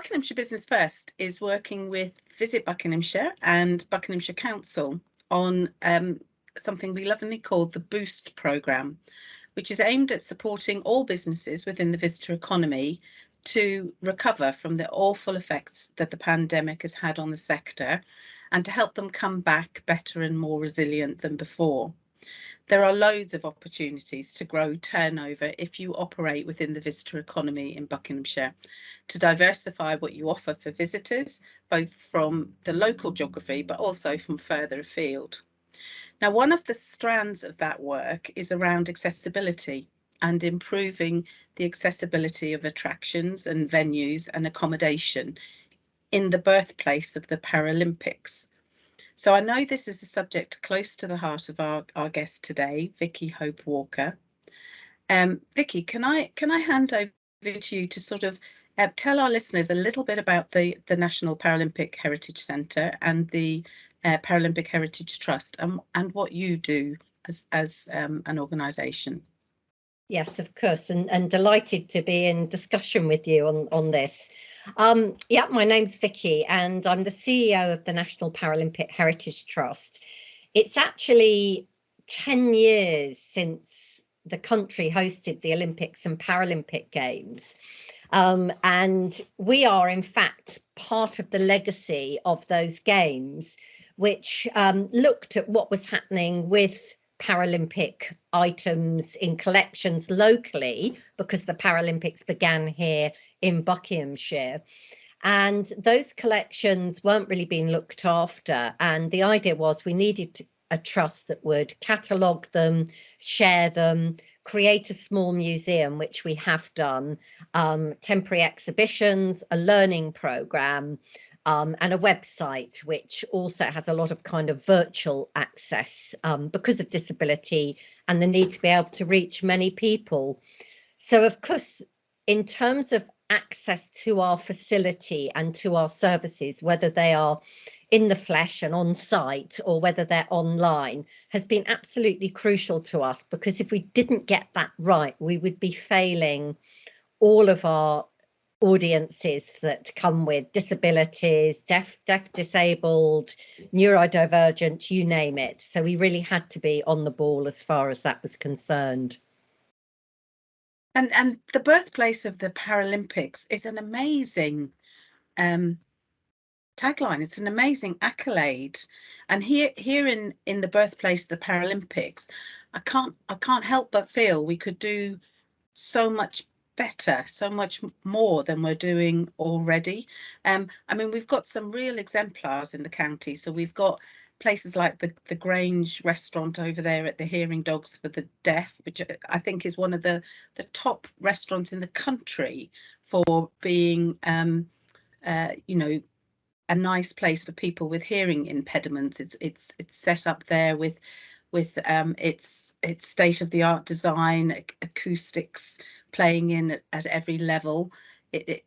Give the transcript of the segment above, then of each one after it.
Buckinghamshire Business First is working with Visit Buckinghamshire and Buckinghamshire Council on something we lovingly call the Boost programme, which is aimed at supporting all businesses within the visitor economy to recover from the awful effects that the pandemic has had on the sector and to help them come back better and more resilient than before. There are loads of opportunities to grow turnover if you operate within the visitor economy in Buckinghamshire, to diversify what you offer for visitors, both from the local geography, but also from further afield. Now, one of the strands of that work is around accessibility and improving the accessibility of attractions and venues and accommodation in the birthplace of the Paralympics. So I know this is a subject close to the heart of our guest today, Vicky Hope-Walker. Vicky, can I hand over to you to sort of tell our listeners a little bit about the National Paralympic Heritage Centre and the Paralympic Heritage Trust and what you do as an organisation? Yes, of course, and delighted to be in discussion with you on this. Yeah, my name's Vicky and I'm the CEO of the National Paralympic Heritage Trust. It's actually 10 years since the country hosted the Olympics and Paralympic Games. And we are, in fact, part of the legacy of those games, which looked at what was happening with Paralympic items in collections locally, because the Paralympics began here in Buckinghamshire. And those collections weren't really being looked after. And the idea was we needed a trust that would catalogue them, share them, create a small museum, which we have done, temporary exhibitions, a learning programme, and a website which also has a lot of kind of virtual access because of disability and the need to be able to reach many people. So, of course, in terms of access to our facility and to our services, whether they are in the flesh and on site or whether they're online, has been absolutely crucial to us, because if we didn't get that right, we would be failing all of our audiences that come with disabilities, deaf, disabled, neurodivergent, you name it. So we really had to be on the ball as far as that was concerned. And the birthplace of the Paralympics is an amazing tagline. It's an amazing accolade. And here in the birthplace of the Paralympics, I can't help but feel we could do so much better, so much more than we're doing already. I mean, we've got some real exemplars in the county. So we've got places like the Grange restaurant over there at the Hearing Dogs for the Deaf, which I think is one of the top restaurants in the country for being, you know, a nice place for people with hearing impediments. It's set up there with its state-of-the-art design, acoustics playing in at every level. It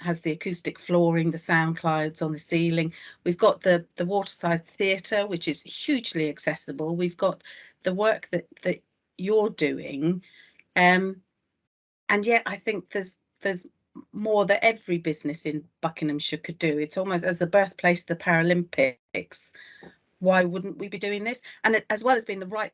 has the acoustic flooring, the sound clouds on the ceiling. We've got the Waterside Theatre, which is hugely accessible. We've got the work that you're doing, and yet I think there's more that every business in Buckinghamshire could do. It's almost as the birthplace of the Paralympics. Why wouldn't we be doing this? And as well as being the right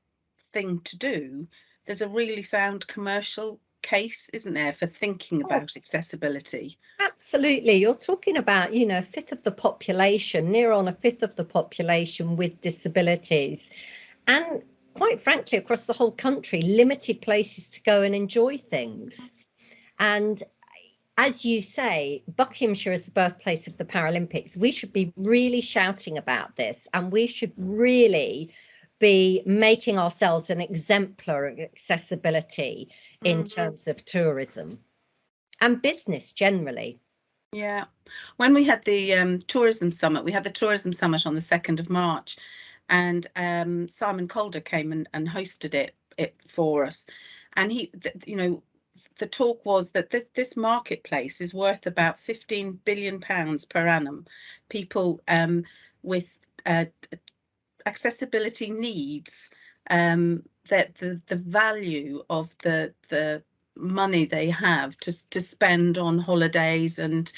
thing to do, there's a really sound commercial case, isn't there, for thinking about accessibility? Absolutely. You're talking about, you know, a fifth of the population, near on a fifth of the population with disabilities. And quite frankly, across the whole country, limited places to go and enjoy things. And as you say, Buckinghamshire is the birthplace of the Paralympics. We should be really shouting about this, and we should really be making ourselves an exemplar of accessibility in terms of tourism and business generally. Yeah. When we had the tourism summit, we had the tourism summit on the 2nd of March, and Simon Calder came and hosted it for us. And you know, the talk was that this marketplace is worth about £15 billion per annum. People with accessibility needs, that the value of the money they have to spend on holidays and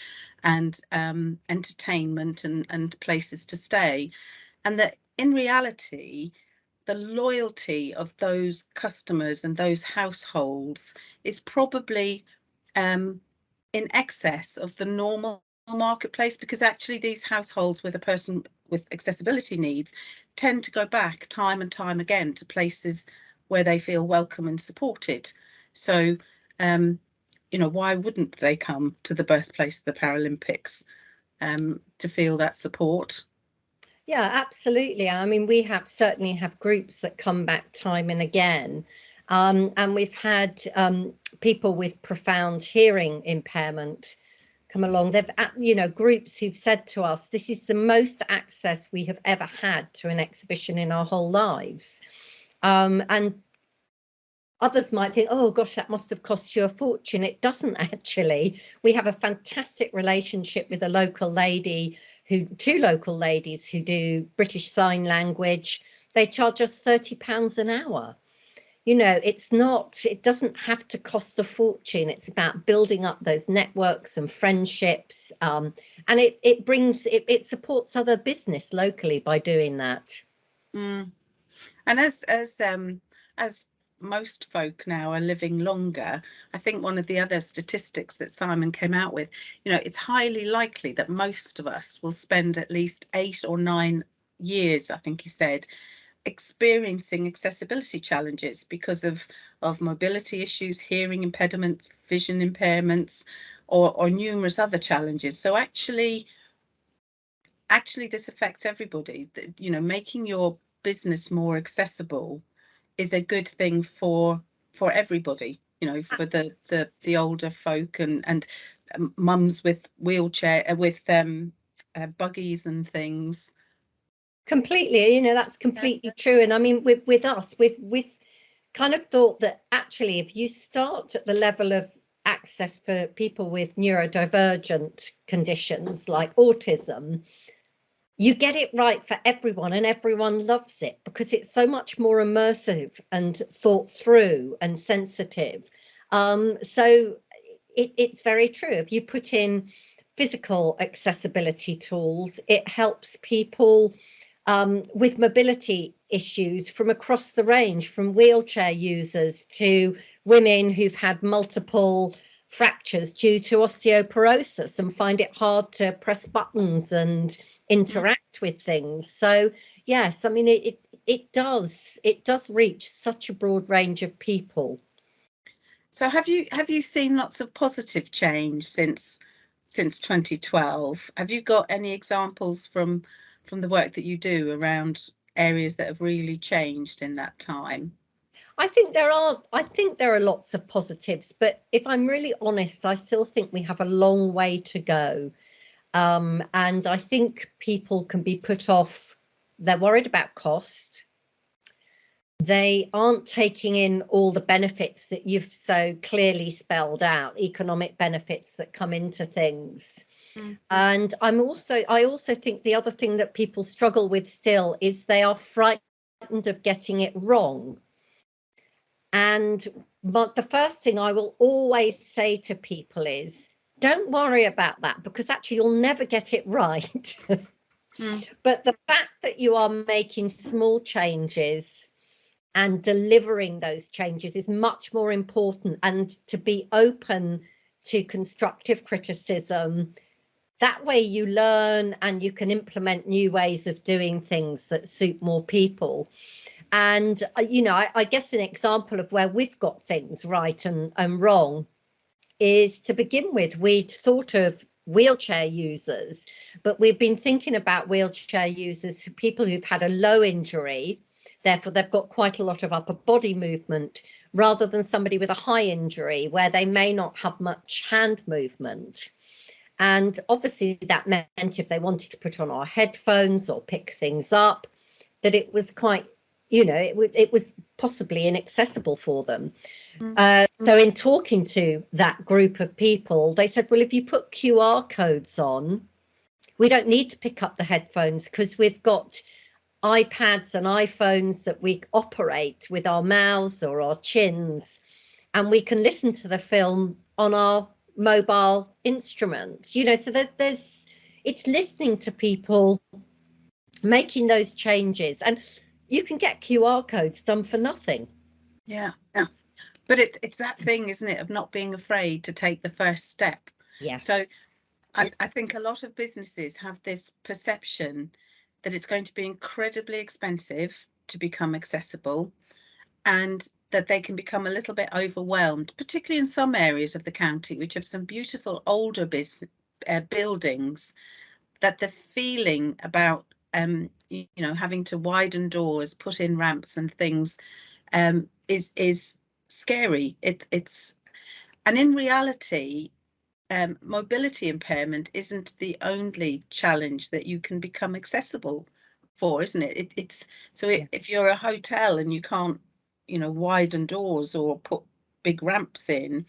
and entertainment and places to stay. And that in reality, the loyalty of those customers and those households is probably in excess of the normal marketplace, because actually these households with a person with accessibility needs tend to go back time and time again to places where they feel welcome and supported. So, why wouldn't they come to the birthplace of the Paralympics to feel that support? Yeah, absolutely. I mean, we certainly have groups that come back time and again. And we've had people with profound hearing impairment come along. They've, groups who've said to us, this is the most access we have ever had to an exhibition in our whole lives. And others might think, oh gosh, that must have cost you a fortune. It doesn't actually. We have a fantastic relationship with two local ladies who do British Sign Language. They charge us £30 an hour. It doesn't have to cost a fortune. It's about building up those networks and friendships. And it supports other business locally by doing that. Mm. And as most folk now are living longer, I think one of the other statistics that Simon came out with, it's highly likely that most of us will spend at least 8 or 9 years, I think he said, experiencing accessibility challenges because of mobility issues, hearing impediments, vision impairments, or numerous other challenges. So actually this affects everybody. Making your business more accessible is a good thing for everybody, for the older folk and mums with wheelchair with buggies and things. Completely, that's completely true. And I mean, with us, we've kind of thought that actually, if you start at the level of access for people with neurodivergent conditions like autism, you get it right for everyone and everyone loves it because it's so much more immersive and thought through and sensitive. So it's very true. If you put in physical accessibility tools, it helps people with mobility issues from across the range, from wheelchair users to women who've had multiple fractures due to osteoporosis and find it hard to press buttons and interact with things. So yes, I mean it does reach such a broad range of people. So have you seen lots of positive change since 2012? Have you got any examples from the work that you do around areas that have really changed in that time? I think there are lots of positives, but if I'm really honest, I still think we have a long way to go. And I think people can be put off. They're worried about cost. They aren't taking in all the benefits that you've so clearly spelled out, economic benefits that come into things. Mm-hmm. And I also think the other thing that people struggle with still is they are frightened of getting it wrong. But the first thing I will always say to people is, don't worry about that, because actually you'll never get it right. But the fact that you are making small changes and delivering those changes is much more important, and to be open to constructive criticism. That way you learn and you can implement new ways of doing things that suit more people. And, I guess an example of where we've got things right and wrong is, to begin with, we'd thought of wheelchair users, but we've been thinking about wheelchair users, people who've had a low injury, therefore they've got quite a lot of upper body movement, rather than somebody with a high injury where they may not have much hand movement. And obviously that meant if they wanted to put on our headphones or pick things up, that it was quite, it was possibly inaccessible for them. So in talking to that group of people, they said, well, if you put QR codes on, we don't need to pick up the headphones because we've got iPads and iPhones that we operate with our mouths or our chins, and we can listen to the film on our mobile instruments, you know, so there's it's listening to people, making those changes, and you can get QR codes done for nothing. Yeah, yeah. But it's that thing, isn't it, of not being afraid to take the first step. Yeah. So I think a lot of businesses have this perception that it's going to be incredibly expensive to become accessible, and that they can become a little bit overwhelmed, particularly in some areas of the county, which have some beautiful older buildings, that the feeling about you know, having to widen doors, put in ramps and things, is scary. It's and in reality, mobility impairment isn't the only challenge that you can become accessible for, isn't it? It's so Yeah. if you're a hotel and you can't, you know, widen doors or put big ramps in,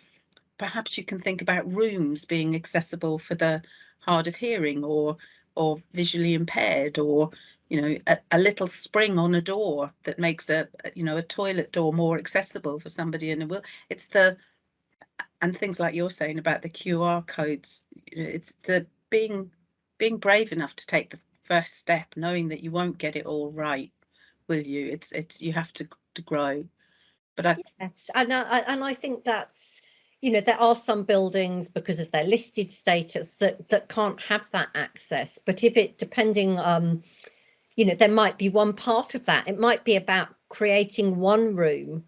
perhaps you can think about rooms being accessible for the hard of hearing or visually impaired, or you know, a little spring on a door that makes you know, a toilet door more accessible for somebody in a wheel. It's the and things like you're saying about the QR codes. You know, it's the being brave enough to take the first step, knowing that you won't get it all right, will you? It's you have to grow. But Yes, and I think that's, you know, there are some buildings because of their listed status that can't have that access. But if it, depending, you know, there might be one part of that. It might be about creating one room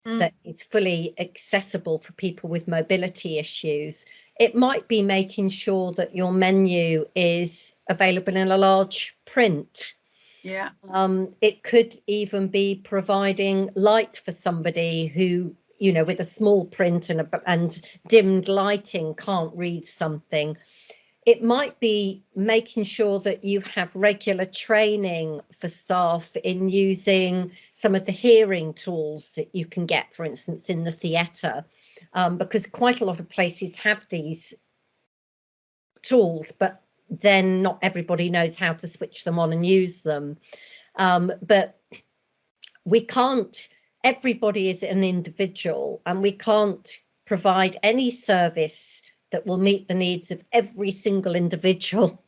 that is fully accessible for people with mobility issues. It might be making sure that your menu is available in a large print. yeah, It could even be providing light for somebody who, you know, with a small print and dimmed lighting can't read something. It might be making sure that you have regular training for staff in using some of the hearing tools that you can get, for instance, in the theatre, because quite a lot of places have these tools, but then not everybody knows how to switch them on and use them. But we can't, everybody is an individual, and we can't provide any service that will meet the needs of every single individual,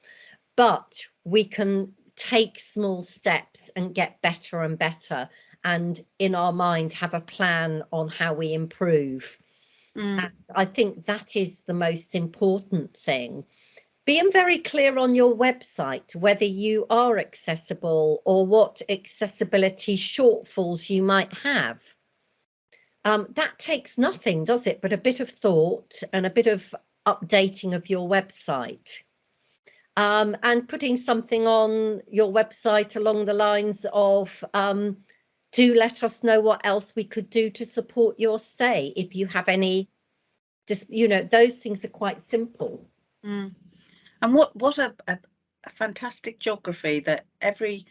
but we can take small steps and get better and better, and in our mind have a plan on how we improve. And I think that is the most important thing. Being very clear on your website whether you are accessible or what accessibility shortfalls you might have. That takes nothing, does it, but a bit of thought and a bit of updating of your website. And putting something on your website along the lines of, do let us know what else we could do to support your stay. If you have any, you know, those things are quite simple. and what a fantastic geography that every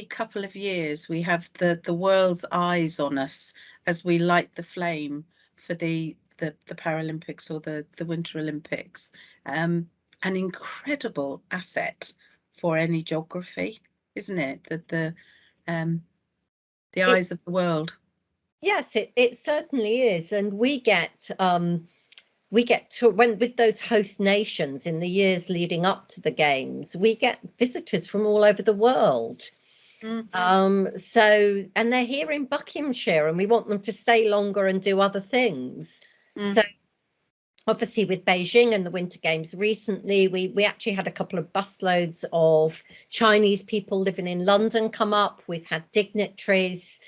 couple of years we have the world's eyes on us as we light the flame for the Paralympics or the Winter Olympics. An incredible asset for any geography, isn't it? That the It, eyes of the world. yes, it certainly is. And we get to, when with those host nations in the years leading up to the games, we get visitors from all over the world. So, and they're here in Buckinghamshire, and we want them to stay longer and do other things. So obviously with Beijing and the Winter Games recently, we actually had a couple of busloads of Chinese people living in London come up. We've had dignitaries.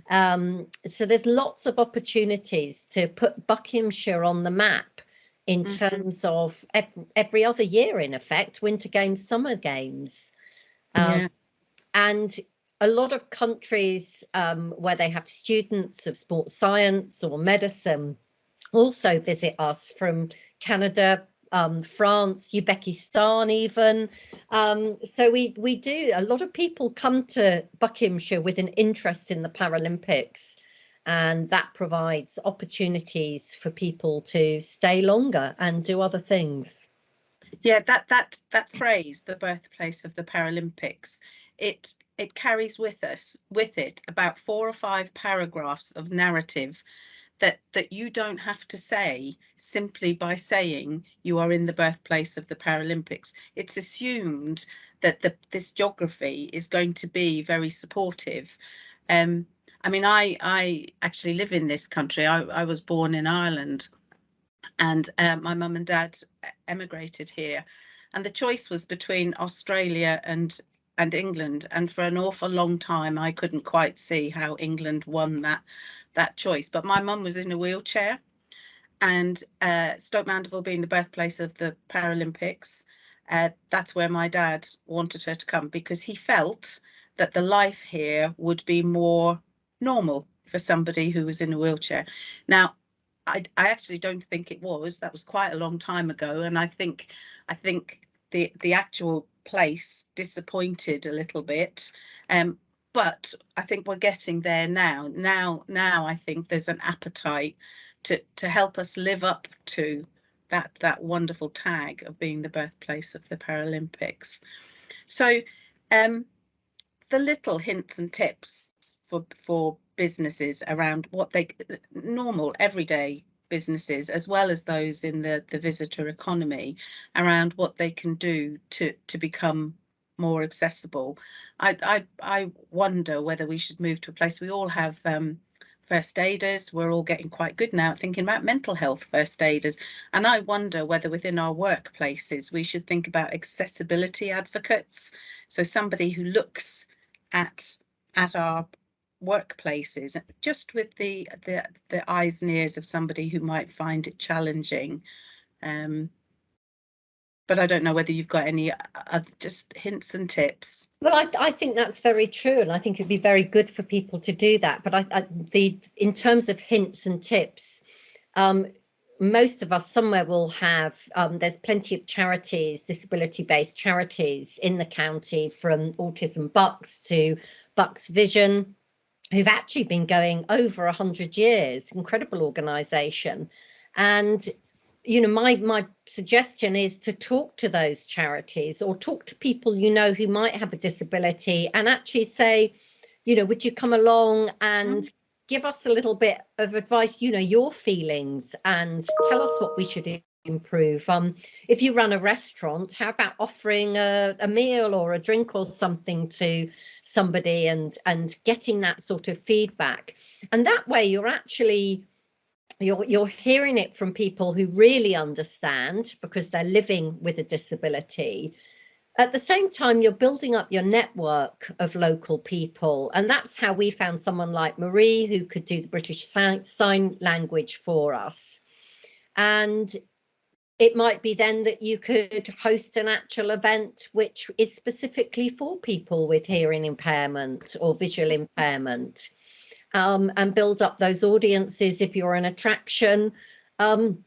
So there's lots of opportunities to put Buckinghamshire on the map in terms of every other year, in effect, Winter Games, Summer Games. Yeah. And a lot of countries where they have students of sports science or medicine also visit us, from Canada, France, Uzbekistan even. So we do, a lot of people come to Buckinghamshire with an interest in the Paralympics, and that provides opportunities for people to stay longer and do other things. Yeah, that phrase, the birthplace of the Paralympics, it carries with it about 4 or 5 paragraphs of narrative that you don't have to say simply by saying you are in the birthplace of the Paralympics. It's assumed that this geography is going to be very supportive. I mean, I actually live in this country. I was born in Ireland, and my mum and dad emigrated here, and the choice was between Australia and England. And for an awful long time, I couldn't quite see how England won that choice. But my mum was in a wheelchair, and Stoke Mandeville being the birthplace of the Paralympics, that's where my dad wanted her to come, because he felt that the life here would be more normal for somebody who was in a wheelchair. Now, I actually don't think it was. That was quite a long time ago, and I think the actual place disappointed a little bit. But I think we're getting there now. Now I think there's an appetite to help us live up to that wonderful tag of being the birthplace of the Paralympics. So the little hints and tips for businesses around what they normal everyday businesses, as well as those in the visitor economy, around what they can do to become more accessible. I wonder whether we should move to a place. We all have first aiders. We're all getting quite good now at thinking about mental health first aiders. And I wonder whether within our workplaces we should think about accessibility advocates. So somebody who looks at our workplaces just with the eyes and ears of somebody who might find it challenging. But I don't know whether you've got any just hints and tips. Well, I think that's very true, and I think it'd be very good for people to do that. But in terms of hints and tips, most of us somewhere will have, there's plenty of charities, disability-based charities in the county, from Autism Bucks to Bucks Vision, who've actually been going over 100 years, incredible organisation. And you know, my suggestion is to talk to those charities, or talk to people you know who might have a disability, and actually say, you know, would you come along and give us a little bit of advice, you know, your feelings, and tell us what we should improve. If you run a restaurant, how about offering a meal or a drink or something to somebody, and getting that sort of feedback? And that way you're actually you're hearing it from people who really understand, because they're living with a disability. At the same time, you're building up your network of local people. And that's how we found someone like Marie, who could do the British Sign Language for us. And it might be then that you could host an actual event which is specifically for people with hearing impairment or visual impairment. And build up those audiences if you're an attraction. Even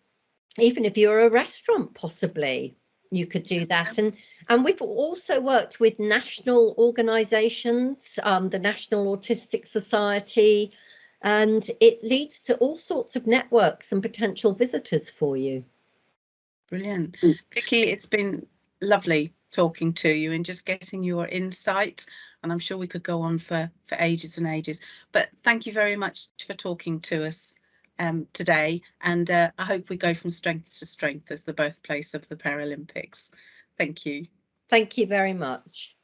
if you're a restaurant, possibly you could do that. And we've also worked with national organisations, the National Autistic Society, and it leads to all sorts of networks and potential visitors for you. Brilliant. Vicky, it's been lovely talking to you and just getting your insight. And I'm sure we could go on for ages and ages. But thank you very much for talking to us today. And I hope we go from strength to strength as the birthplace of the Paralympics. Thank you. Thank you very much.